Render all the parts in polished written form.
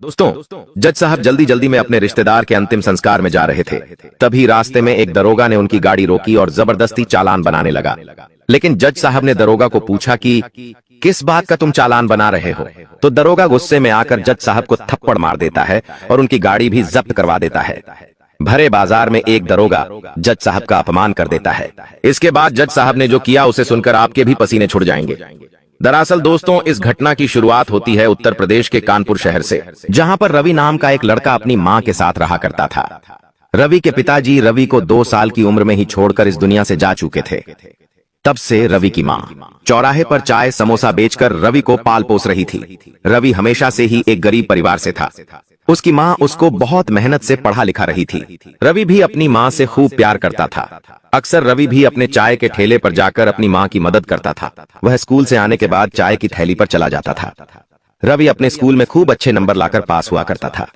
दोस्तों, जज साहब जल्दी जल्दी में अपने रिश्तेदार के अंतिम संस्कार में जा रहे थे। तभी रास्ते में एक दरोगा ने उनकी गाड़ी रोकी और जबरदस्ती चालान बनाने लगा। लेकिन जज साहब ने दरोगा को पूछा कि किस बात का तुम चालान बना रहे हो। तो दरोगा गुस्से में आकर जज साहब को थप्पड़ मार देता है और उनकी गाड़ी भी जब्त करवा देता है। भरे बाजार में एक दरोगा जज साहब का अपमान कर देता है। इसके बाद जज साहब ने जो किया उसे सुनकर आपके भी पसीने छूट जाएंगे। दरअसल दोस्तों, इस घटना की शुरुआत होती है उत्तर प्रदेश के कानपुर शहर से, जहां पर रवि नाम का एक लड़का अपनी मां के साथ रहा करता था। रवि के पिताजी रवि को 2 साल की उम्र में ही छोड़कर इस दुनिया से जा चुके थे। तब से रवि की मां चौराहे पर चाय समोसा बेचकर रवि को पाल पोस रही थी। रवि हमेशा से ही एक गरीब परिवार से था। उसकी मां उसको बहुत मेहनत से पढ़ा लिखा रही थी। रवि भी अपनी मां से खूब प्यार करता था। अक्सर रवि भी अपने चाय के ठेले पर जाकर अपनी मां की मदद करता था। वह स्कूल से आने के बाद चाय की थैली पर चला जाता था। रवि अपने स्कूल में खूब अच्छे नंबर लाकर पास हुआ करता था।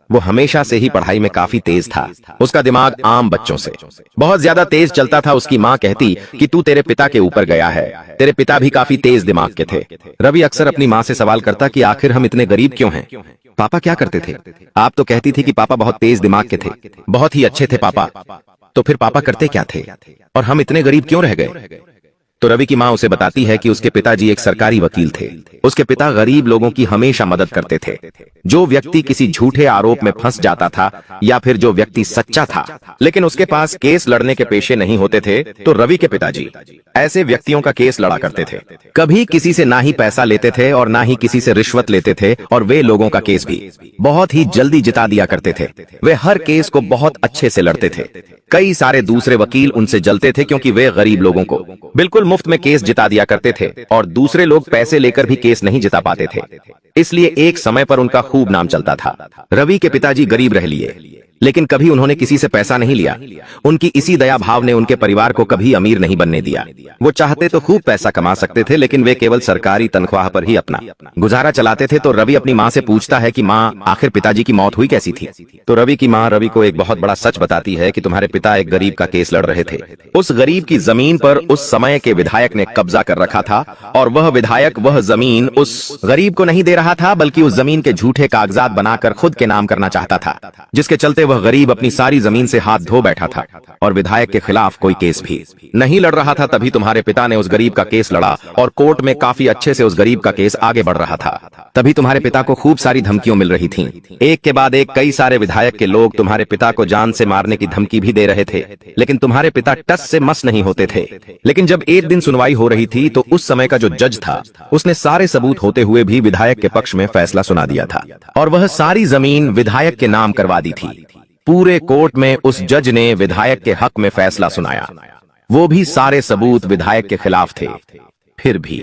वो हमेशा से ही पढ़ाई में काफी तेज था। उसका दिमाग आम बच्चों से बहुत ज्यादा तेज चलता था। उसकी मां कहती कि तू तेरे पिता के ऊपर गया है, तेरे पिता भी काफी तेज दिमाग के थे। रवि अक्सर अपनी मां से सवाल करता कि आखिर हम इतने गरीब क्यों हैं? पापा क्या करते थे? आप तो कहती थी कि पापा बहुत तेज दिमाग के थे, बहुत ही अच्छे थे पापा। तो फिर पापा करते क्या थे और हम इतने गरीब क्यों रह गए? तो रवि की मां उसे बताती है कि उसके पिताजी एक सरकारी वकील थे। उसके पिता गरीब लोगों की हमेशा मदद करते थे। जो व्यक्ति किसी झूठे आरोप में फंस जाता था या फिर जो व्यक्ति सच्चा था लेकिन उसके पास केस लड़ने के पेशे नहीं होते थे, तो रवि के पिताजी ऐसे व्यक्तियों का केस लड़ा करते थे। कभी किसी से ना ही पैसा लेते थे और ना ही किसी से रिश्वत लेते थे और वे लोगों का केस भी बहुत ही जल्दी जिता दिया करते थे। वे हर केस को बहुत अच्छे से लड़ते थे। कई सारे दूसरे वकील उनसे जलते थे क्योंकि वे गरीब लोगों को बिल्कुल मुफ्त में केस जिता दिया करते थे और दूसरे लोग पैसे लेकर भी केस नहीं जिता पाते थे। इसलिए एक समय पर उनका खूब नाम चलता था। रवि के पिताजी गरीब रह लिए लेकिन कभी उन्होंने किसी से पैसा नहीं लिया। उनकी इसी दया भाव ने उनके परिवार को कभी अमीर नहीं बनने दिया। वो चाहते तो खूब पैसा कमा सकते थे लेकिन वे केवल सरकारी तनख्वाह पर ही अपना गुजारा चलाते थे। तो रवि अपनी मां से पूछता है कि मां, आखिर पिताजी की मौत हुई कैसी थी? तो रवि की मां रवि को एक बहुत बड़ा सच बताती है कि तुम्हारे पिता एक गरीब का केस लड़ रहे थे। उस गरीब की जमीन पर उस समय के विधायक ने कब्जा कर रखा था और वह विधायक वह जमीन उस गरीब को नहीं दे रहा था बल्कि उस जमीन के झूठे कागजात बनाकर खुद के नाम करना चाहता था, जिसके चलते वह गरीब अपनी सारी जमीन से हाथ धो बैठा था और विधायक के खिलाफ कोई केस भी नहीं लड़ रहा था। तभी तुम्हारे पिता ने उस गरीब का केस लड़ा और कोर्ट में काफी अच्छे से उस गरीब का केस आगे बढ़ रहा था। तभी तुम्हारे पिता को खूब सारी धमकियां मिल रही थीं। एक के बाद एक कई सारे विधायक के लोग तुम्हारे पिता को जान से मारने की धमकी भी दे रहे थे लेकिन तुम्हारे पिता टस से मस नहीं होते थे। लेकिन जब एक दिन सुनवाई हो रही थी तो उस समय का जो जज था उसने सारे सबूत होते हुए भी विधायक के पक्ष में फैसला सुना दिया था और वह सारी जमीन विधायक के नाम करवा दी थी। पूरे कोर्ट में उस जज ने विधायक के हक में फैसला सुनाया, वो भी सारे सबूत विधायक के खिलाफ थे। फिर भी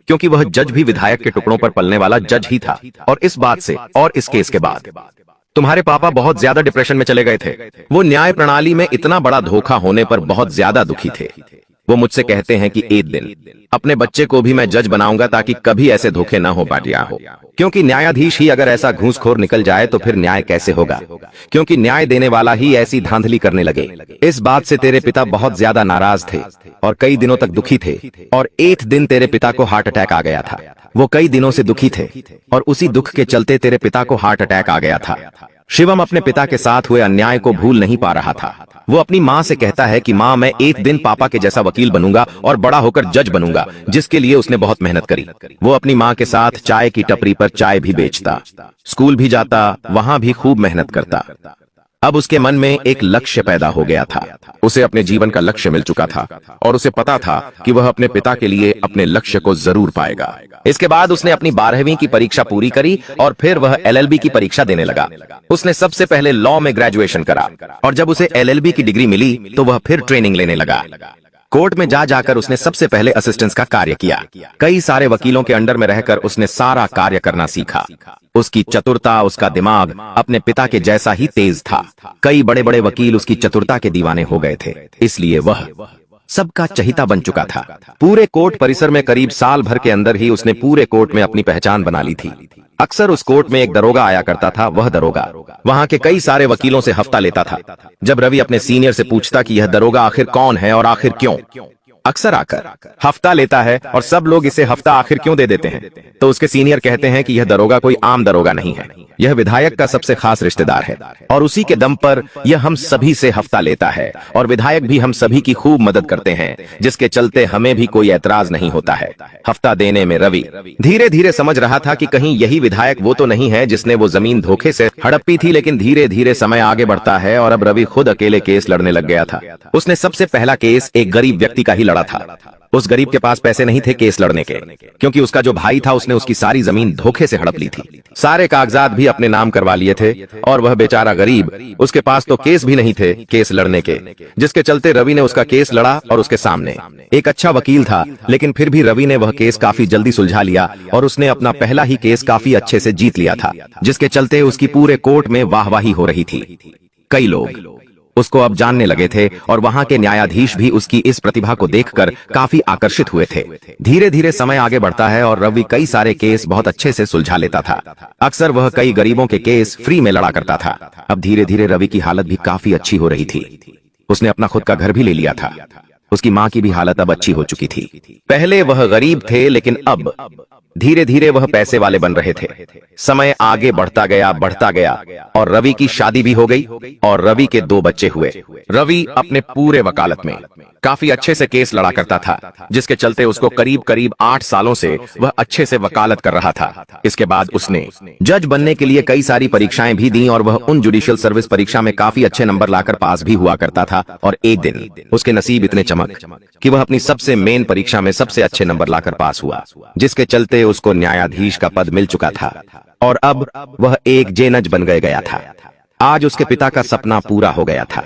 क्योंकि वह जज भी विधायक के टुकड़ों पर पलने वाला जज ही था और इस बात से और इस केस के बाद तुम्हारे पापा बहुत ज्यादा डिप्रेशन में चले गए थे। वो न्याय प्रणाली में इतना बड़ा धोखा होने पर बहुत ज्यादा दुखी थे। वो मुझसे कहते हैं कि एक दिन अपने बच्चे को भी मैं जज बनाऊंगा ताकि कभी ऐसे धोखे ना हो पाया हो, क्योंकि न्यायाधीश ही अगर ऐसा घूसखोर निकल जाए तो फिर न्याय कैसे होगा, क्योंकि न्याय देने वाला ही ऐसी धांधली करने लगे। इस बात से तेरे पिता बहुत ज्यादा नाराज थे और कई दिनों तक दुखी थे और एक दिन तेरे पिता को हार्ट अटैक आ गया था। वो कई दिनों से दुखी थे और उसी दुख के चलते तेरे पिता को हार्ट अटैक आ गया था। शिवम अपने पिता के साथ हुए अन्याय को भूल नहीं पा रहा था। वो अपनी मां से कहता है कि मां, मैं एक दिन पापा के जैसा वकील बनूंगा और बड़ा होकर जज बनूंगा, जिसके लिए उसने बहुत मेहनत करी। वो अपनी मां के साथ चाय की टपरी पर चाय भी बेचता, स्कूल भी जाता, वहां भी खूब मेहनत करता। अब उसके मन में एक लक्ष्य पैदा हो गया था। उसे अपने जीवन का लक्ष्य मिल चुका था और उसे पता था कि वह अपने पिता के लिए अपने लक्ष्य को जरूर पाएगा। इसके बाद उसने अपनी 12वीं की परीक्षा पूरी करी और फिर वह LLB की परीक्षा देने लगा। उसने सबसे पहले लॉ में ग्रेजुएशन करा और जब उसे LLB की डिग्री मिली तो वह फिर ट्रेनिंग लेने लगा। कोर्ट में जा जाकर उसने सबसे पहले असिस्टेंस का कार्य किया। कई सारे वकीलों के अंडर में रहकर उसने सारा कार्य करना सीखा। उसकी चतुरता, उसका दिमाग अपने पिता के जैसा ही तेज था। कई बड़े बड़े वकील उसकी चतुरता के दीवाने हो गए थे, इसलिए वह सबका चहिता बन चुका था। पूरे कोर्ट परिसर में करीब साल भर के अंदर ही उसने पूरे कोर्ट में अपनी पहचान बना ली थी। अक्सर उस कोर्ट में एक दरोगा आया करता था। वह दरोगा वहां के कई सारे वकीलों से हफ्ता लेता था। जब रवि अपने सीनियर से पूछता कि यह दरोगा आखिर कौन है और आखिर क्यों, अक्सर आकर हफ्ता लेता है और सब लोग इसे हफ्ता आखिर क्यों दे देते हैं, तो उसके सीनियर कहते हैं कि यह दरोगा कोई आम दरोगा नहीं है, यह विधायक का सबसे खास रिश्तेदार है और उसी के दम पर यह हम सभी से हफ्ता लेता है और विधायक भी हम सभी की खूब मदद करते हैं, जिसके चलते हमें भी कोई ऐतराज नहीं होता है। हफ्ता देने में रवि धीरे धीरे समझ रहा था कि कहीं यही विधायक वो तो नहीं है जिसने वो जमीन धोखे से हड़प्पी थी। लेकिन धीरे धीरे समय आगे बढ़ता है और अब रवि खुद अकेले केस लड़ने लग गया था। उसने सबसे पहला केस एक गरीब व्यक्ति का ही लड़ा था। उस गरीब के पास पैसे नहीं थे केस लड़ने के, क्योंकि उसका जो भाई था उसने उसकी सारी जमीन धोखे से हड़प ली थी। सारे कागजात भी अपने नाम करवा लिए थे और वह बेचारा गरीब, उसके पास तो केस भी नहीं थे केस लड़ने के, जिसके चलते रवि ने उसका केस लड़ा और उसके सामने एक अच्छा वकील था। लेकिन फिर भी रवि ने वह केस काफी जल्दी सुलझा लिया और उसने अपना पहला ही केस काफी अच्छे से जीत लिया था, जिसके चलते उसकी पूरे कोर्ट में वाहवाही हो रही थी। कई लोग उसको अब जानने लगे थे और वहां के न्यायाधीश भी उसकी इस प्रतिभा को देखकर काफी आकर्षित हुए थे। धीरे धीरे समय आगे बढ़ता है और रवि कई सारे केस बहुत अच्छे से सुलझा लेता था। अक्सर वह कई गरीबों के केस फ्री में लड़ा करता था। अब धीरे धीरे रवि की हालत भी काफी अच्छी हो रही थी। उसने अपना खुद का घर भी ले लिया था। उसकी माँ की भी हालत अब अच्छी हो चुकी थी। पहले वह गरीब थे, लेकिन अब धीरे धीरे वह पैसे वाले बन रहे थे। समय आगे बढ़ता गया और रवि की शादी भी हो गई और रवि के 2 बच्चे हुए। रवि अपने पूरे वकालत में काफी अच्छे से केस लड़ा करता था, जिसके चलते उसको करीब करीब 8 सालों से वह अच्छे से वकालत कर रहा था। इसके बाद उसने जज बनने के लिए कई सारी परीक्षाएं भी दी और वह उन जुडिशियल सर्विस परीक्षा में काफी अच्छे नंबर लाकर पास भी हुआ करता था। और एक दिन उसके नसीब इतने चमक कि वह अपनी सबसे मेन परीक्षा में सबसे अच्छे नंबर लाकर पास हुआ, जिसके चलते उसको न्यायाधीश का पद मिल चुका था और अब वह एक जज बन गया था। आज उसके पिता का सपना पूरा हो गया था।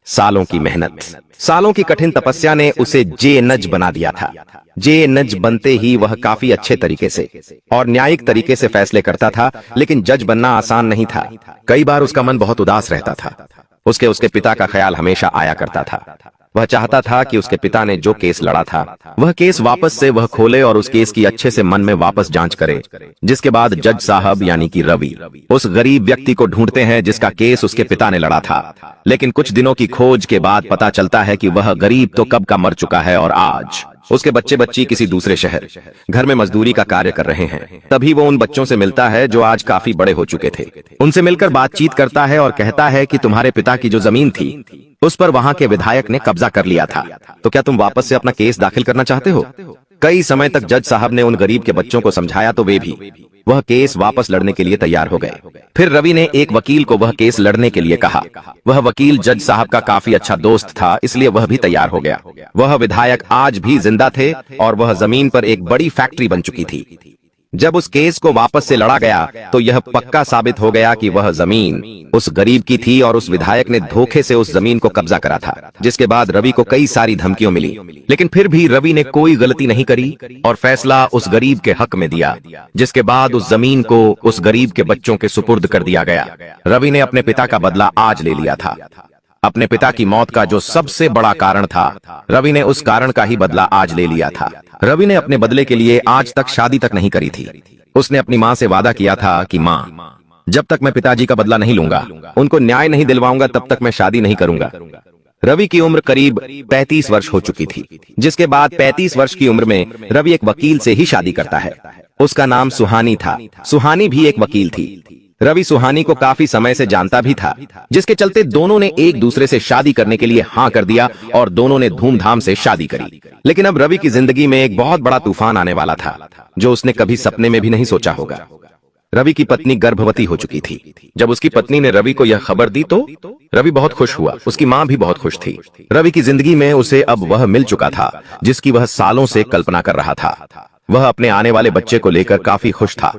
सालों की मेहनत, सालों की कठिन तपस्या ने उसे जज बना दिया था। जज बनते ही वह काफी अच्छे तरीके से और न्यायिक तरीके से फैसले करता था। लेकिन जज बनना आसान नहीं था। कई बार उसका मन बहुत उदास रहता था। उसके पिता का ख्याल हमेशा आया करता था। वह चाहता था कि उसके पिता ने जो केस लड़ा था वह केस वापस से वह खोले और उस केस की अच्छे से मन में वापस जांच करे। जिसके बाद जज साहब यानी कि रवि उस गरीब व्यक्ति को ढूंढते हैं जिसका केस उसके पिता ने लड़ा था। लेकिन कुछ दिनों की खोज के बाद पता चलता है कि वह गरीब तो कब का मर चुका है और आज उसके बच्चे बच्ची किसी दूसरे शहर घर में मजदूरी का कार्य कर रहे हैं। तभी वो उन बच्चों से मिलता है जो आज काफी बड़े हो चुके थे। उनसे मिलकर बातचीत करता है और कहता है कि तुम्हारे पिता की जो जमीन थी उस पर वहां के विधायक ने कब्जा कर लिया था, तो क्या तुम वापस से अपना केस दाखिल करना चाहते हो? कई समय तक जज साहब ने उन गरीब के बच्चों को समझाया तो वे भी वह केस वापस लड़ने के लिए तैयार हो गए। फिर रवि ने एक वकील को वह केस लड़ने के लिए कहा। वह वकील जज साहब का काफी अच्छा दोस्त था, इसलिए वह भी तैयार हो गया। वह विधायक आज भी जिंदा थे और वह जमीन पर एक बड़ी फैक्ट्री बन चुकी थी। जब उस केस को वापस से लड़ा गया तो यह पक्का साबित हो गया कि वह जमीन उस गरीब की थी और उस विधायक ने धोखे से उस जमीन को कब्जा करा था। जिसके बाद रवि को कई सारी धमकियां मिली, लेकिन फिर भी रवि ने कोई गलती नहीं करी और फैसला उस गरीब के हक में दिया। जिसके बाद उस जमीन को उस गरीब के बच्चों के सुपुर्द कर दिया गया। रवि ने अपने पिता का बदला आज ले लिया था। अपने पिता की मौत का जो सबसे बड़ा कारण था, रवि ने उस कारण का ही बदला आज ले लिया था। रवि ने अपने बदले के लिए आज तक शादी तक नहीं करी थी। उसने अपनी माँ से वादा किया था कि माँ, जब तक मैं पिताजी का बदला नहीं लूंगा, उनको न्याय नहीं दिलवाऊंगा, तब तक मैं शादी नहीं करूंगा। रवि की उम्र करीब 35 वर्ष हो चुकी थी। जिसके बाद 35 वर्ष की उम्र में रवि एक वकील से ही शादी करता है। उसका नाम सुहानी था। सुहानी भी एक वकील थी। रवि सुहानी को काफी समय से जानता भी था, जिसके चलते दोनों ने एक दूसरे से शादी करने के लिए हाँ कर दिया और दोनों ने धूमधाम से शादी करी। लेकिन अब रवि की जिंदगी में एक बहुत बड़ा तूफान आने वाला था, जो उसने कभी सपने में भी नहीं सोचा होगा। रवि की पत्नी गर्भवती हो चुकी थी। जब उसकी पत्नी ने रवि को यह खबर दी तो रवि बहुत खुश हुआ। उसकी माँ भी बहुत खुश थी। रवि की जिंदगी में उसे अब वह मिल चुका था जिसकी वह सालों से कल्पना कर रहा था। वह अपने आने वाले बच्चे को लेकर काफी खुश था।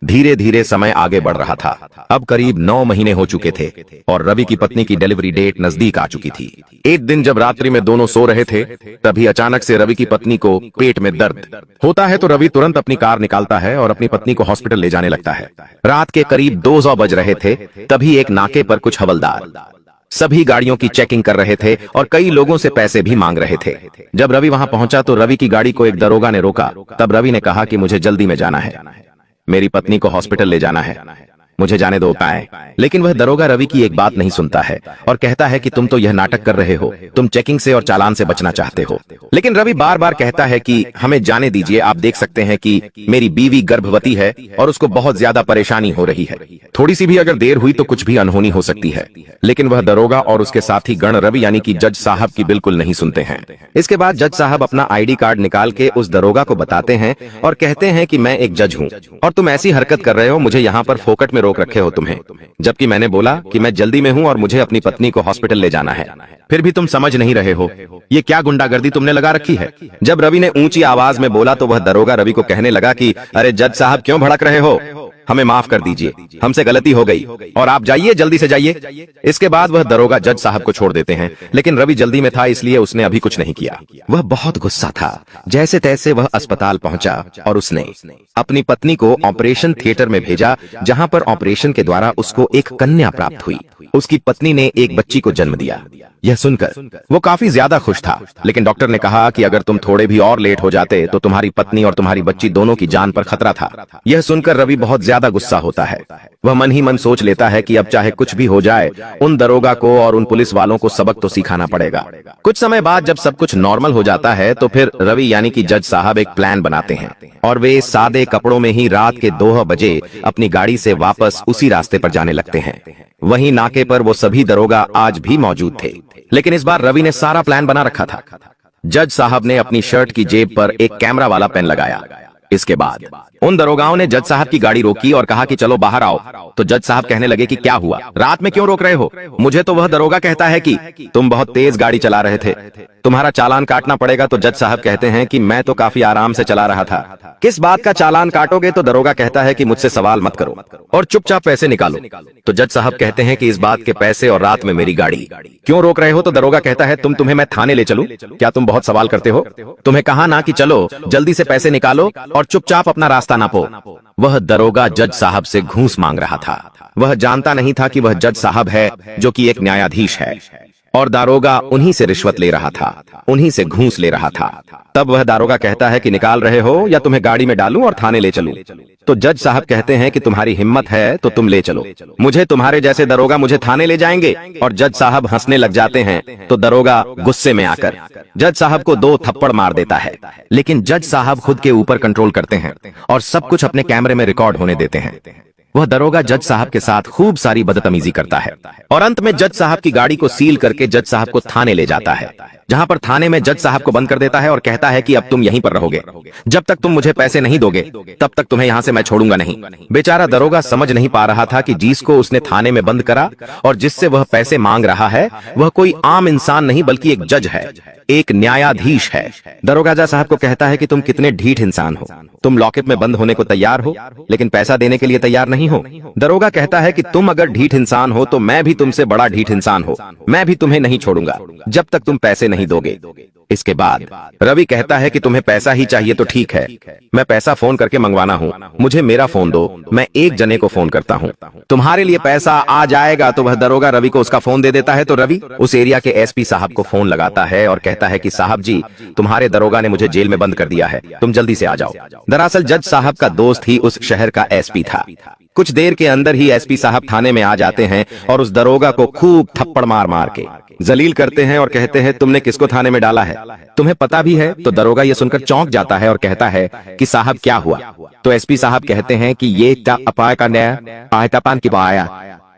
धीरे धीरे समय आगे बढ़ रहा था। अब करीब 9 महीने हो चुके थे और रवि की पत्नी की डिलीवरी डेट नजदीक आ चुकी थी। एक दिन जब रात्रि में दोनों सो रहे थे, तभी अचानक से रवि की पत्नी को पेट में दर्द होता है। तो रवि तुरंत अपनी कार निकालता है और अपनी पत्नी को हॉस्पिटल ले जाने लगता है। रात के करीब 2 बज रहे थे, तभी एक नाके पर कुछ हवलदार सभी गाड़ियों की चेकिंग कर रहे थे और कई लोगों से पैसे भी मांग रहे थे। जब रवि वहां पहुंचा तो रवि की गाड़ी को एक दरोगा ने रोका। तब रवि ने कहा कि मुझे जल्दी में जाना है, मेरी पत्नी को हॉस्पिटल ले जाना है। मुझे जाने दो पाए। लेकिन वह दरोगा रवि की एक बात नहीं सुनता है और कहता है कि तुम तो यह नाटक कर रहे हो, तुम चेकिंग से और चालान से बचना चाहते हो। लेकिन रवि बार बार कहता है कि हमें जाने दीजिए, आप देख सकते हैं कि मेरी बीवी गर्भवती है और उसको बहुत ज्यादा परेशानी हो रही है, थोड़ी सी भी अगर देर हुई तो कुछ भी अनहोनी हो सकती है। लेकिन वह दरोगा और उसके साथी गण रवि यानी कि जज साहब की बिल्कुल नहीं सुनते हैं। इसके बाद जज साहब अपना आईडी कार्ड निकाल के उस दरोगा को बताते हैं और कहते हैं कि मैं एक जज हूँ और तुम ऐसी हरकत कर रहे हो, मुझे यहाँ पर फोकट में रोक रखे हो तुम्हें, जबकि मैंने बोला कि मैं जल्दी में हूँ और मुझे अपनी पत्नी को हॉस्पिटल ले जाना है, फिर भी तुम समझ नहीं रहे हो। ये क्या गुंडागर्दी तुमने लगा रखी है। जब रवि ने ऊंची आवाज में बोला तो वह दरोगा रवि को कहने लगा कि अरे जज साहब क्यों भड़क रहे हो, हमें माफ कर दीजिए, हमसे गलती हो गई और आप जाइए, जल्दी से जाइए। इसके बाद वह दरोगा जज साहब को छोड़ देते हैं। लेकिन रवि जल्दी में था इसलिए उसने अभी कुछ नहीं किया। वह बहुत गुस्सा था। जैसे तैसे वह अस्पताल पहुंचा और उसने अपनी पत्नी को ऑपरेशन थिएटर में भेजा, जहां पर ऑपरेशन के द्वारा उसको एक कन्या प्राप्त हुई। उसकी पत्नी ने एक बच्ची को जन्म दिया। यह सुनकर वो काफी ज्यादा खुश था। लेकिन डॉक्टर ने कहा कि अगर तुम थोड़े भी और लेट हो जाते तो तुम्हारी पत्नी और तुम्हारी बच्ची दोनों की जान पर खतरा था। यह सुनकर रवि बहुत ज्यादा गुस्सा होता है। वह मन ही मन सोच लेता है कि अब चाहे कुछ भी हो जाए, उन दरोगा को और उन पुलिस वालों को सबक तो सिखाना पड़ेगा। कुछ समय बाद जब सब कुछ नॉर्मल हो जाता है तो फिर रवि यानी कि जज साहब एक प्लान बनाते हैं और वे सादे कपड़ों में ही रात के 2 बजे अपनी गाड़ी से वापस उसी रास्ते पर जाने लगते हैं। वहीं नाके पर वो सभी दरोगा आज भी मौजूद थे। लेकिन इस बार रवि ने सारा प्लान बना रखा था। जज साहब ने अपनी शर्ट की जेब पर एक कैमरा वाला पेन लगाया। इसके बाद उन दरोगाओं ने जज साहब की गाड़ी रोकी और कहा कि चलो बाहर आओ। तो जज साहब कहने लगे कि क्या हुआ, रात में क्यों रोक रहे हो मुझे? तो वह दरोगा कहता है कि तुम बहुत तेज गाड़ी चला रहे थे, तुम्हारा चालान काटना पड़ेगा। तो जज साहब कहते हैं कि मैं तो काफी आराम से चला रहा था, किस बात का चालान काटोगे? तो दरोगा कहता है कि मुझसे सवाल मत करो और चुपचाप पैसे निकालो। तो जज साहब कहते हैं कि इस बात के पैसे और रात में मेरी गाड़ी क्यों रोक रहे हो? तो दरोगा कहता है तुम्हें मैं थाने ले चलूं? क्या तुम बहुत सवाल करते हो? तुम्हें कहा ना कि चलो जल्दी से पैसे निकालो और चुपचाप अपना रास्ता नापो। वह दरोगा जज साहब से घूस मांग रहा था। वह जानता नहीं था कि वह जज साहब है जो कि एक न्यायाधीश है और दारोगा उन्हीं से रिश्वत ले रहा था, उन्हीं से घूस ले रहा था। तब वह दारोगा कहता है कि निकाल रहे हो या तुम्हें गाड़ी में डालूं और थाने ले चलूं? तो जज साहब कहते हैं कि तुम्हारी हिम्मत है तो तुम ले चलो, मुझे तुम्हारे जैसे दरोगा मुझे थाने ले जाएंगे? और जज साहब हंसने लग जाते हैं। तो दरोगा गुस्से में आकर जज साहब को 2 थप्पड़ मार देता है। लेकिन जज साहब खुद के ऊपर कंट्रोल करते हैं और सब कुछ अपने कैमरे में रिकॉर्ड होने देते हैं। वह दरोगा जज साहब के साथ खूब सारी बदतमीजी करता है और अंत में जज साहब की गाड़ी को सील करके जज साहब को थाने ले जाता है, जहां पर थाने में जज साहब को बंद कर देता है और कहता है कि अब तुम यहीं पर रहोगे, जब तक तुम मुझे पैसे नहीं दोगे तब तक तुम्हें यहां से मैं छोड़ूंगा नहीं। बेचारा दरोगा समझ नहीं पा रहा था कि जिसको उसने थाने में बंद करा और जिससे वह पैसे मांग रहा है वह कोई आम इंसान नहीं बल्कि एक जज है, एक न्यायाधीश है। दरोगा जज साहब को कहता है कि तुम कितने ढीठ इंसान हो, तुम लॉकअप में बंद होने को तैयार हो लेकिन पैसा देने के लिए तैयार नहीं हो। दरोगा कहता है कि तुम अगर ढीठ इंसान हो तो मैं भी तुमसे बड़ा ढीठ इंसान हूं, मैं भी तुम्हें नहीं छोड़ूंगा जब तक तुम पैसे नहीं दोगे। इसके बाद रवि कहता है कि तुम्हें पैसा ही चाहिए तो ठीक है, मैं पैसा फोन करके मंगवाना हूं, मुझे मेरा फोन दो, मैं एक जने को फोन करता हूं, तुम्हारे लिए पैसा आ जाएगा। तो वह दरोगा रवि को उसका फोन दे देता है। तो रवि उस एरिया के एसपी साहब को फोन लगाता है और कहता है कि साहब जी, तुम्हारे दरोगा ने मुझे जेल में बंद कर दिया है, तुम जल्दी से आ जाओ। दरअसल जज साहब का दोस्त ही उस शहर का एसपी था। कुछ देर के अंदर ही एसपी साहब थाने में आ जाते हैं और उस दरोगा को खूब थप्पड़ मार मार के जलील करते हैं और कहते हैं तुमने किसको थाने में डाला है, तुम्हें पता भी है? तो दरोगा ये सुनकर चौंक जाता है और कहता है कि साहब क्या हुआ? तो एसपी साहब कहते हैं कि ये अपाय का न्याय आयतापान की पाया,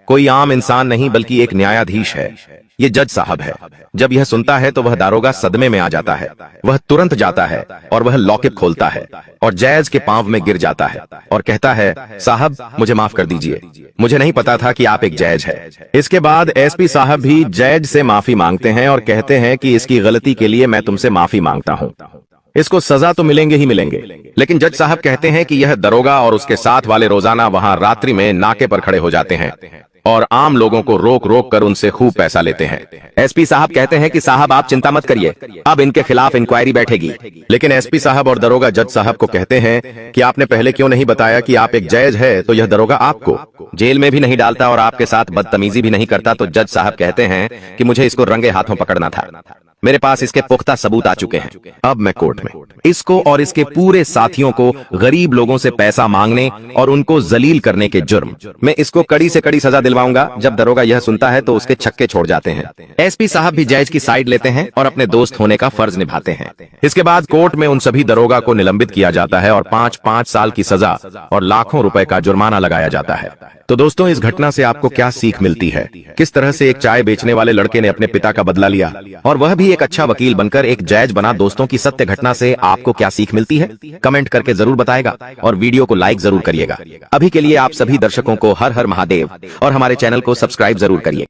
कोई आम इंसान नहीं बल्कि एक न्यायाधीश है, ये जज साहब है। जब यह सुनता है तो वह दारोगा सदमे में आ जाता है। वह तुरंत जाता है और वह लॉकअप खोलता है और जैज के पांव में गिर जाता है और कहता है साहब मुझे माफ कर दीजिए, मुझे नहीं पता था कि आप एक जज है। इसके बाद एसपी साहब भी जज से माफी मांगते हैं और कहते हैं कि इसकी गलती के लिए मैं तुमसे माफी मांगता हूं, इसको सजा तो मिलेंगे ही मिलेंगे। लेकिन जज साहब कहते हैं कि यह दरोगा और उसके साथ वाले रोजाना वहां रात्रि में नाके पर खड़े हो जाते हैं और आम लोगों को रोक रोक कर उनसे खूब पैसा लेते हैं। एसपी साहब कहते हैं कि साहब आप चिंता मत करिए, अब इनके खिलाफ इंक्वायरी बैठेगी। लेकिन एसपी साहब और दरोगा जज साहब को कहते हैं कि आपने पहले क्यों नहीं बताया कि आप एक जज है, तो यह दरोगा आपको जेल में भी नहीं डालता और आपके साथ बदतमीजी भी नहीं करता। तो जज साहब कहते हैं कि मुझे इसको रंगे हाथों पकड़ना था। मेरे पास इसके पुख्ता सबूत आ चुके हैं। अब मैं कोर्ट में इसको और इसके पूरे साथियों को गरीब लोगों से पैसा मांगने और उनको जलील करने के जुर्म में इसको कड़ी से कड़ी सजा दिलवाऊंगा। जब दरोगा यह सुनता है तो उसके छक्के छोड़ जाते हैं। एसपी साहब भी जज की साइड लेते हैं और अपने दोस्त होने का फर्ज निभाते हैं। इसके बाद कोर्ट में उन सभी दरोगा को निलंबित किया जाता है और 5-5 साल की सजा और लाखों रुपए का जुर्माना लगाया जाता है। तो दोस्तों, इस घटना से आपको क्या सीख मिलती है? किस तरह से एक चाय बेचने वाले लड़के ने अपने पिता का बदला लिया और वह भी एक अच्छा वकील बनकर एक जज बना। दोस्तों की सत्य घटना से आपको क्या सीख मिलती है? कमेंट करके जरूर बताएगा और वीडियो को लाइक जरूर करिएगा। अभी के लिए आप सभी दर्शकों को हर हर महादेव और हमारे चैनल को सब्सक्राइब जरूर करिए।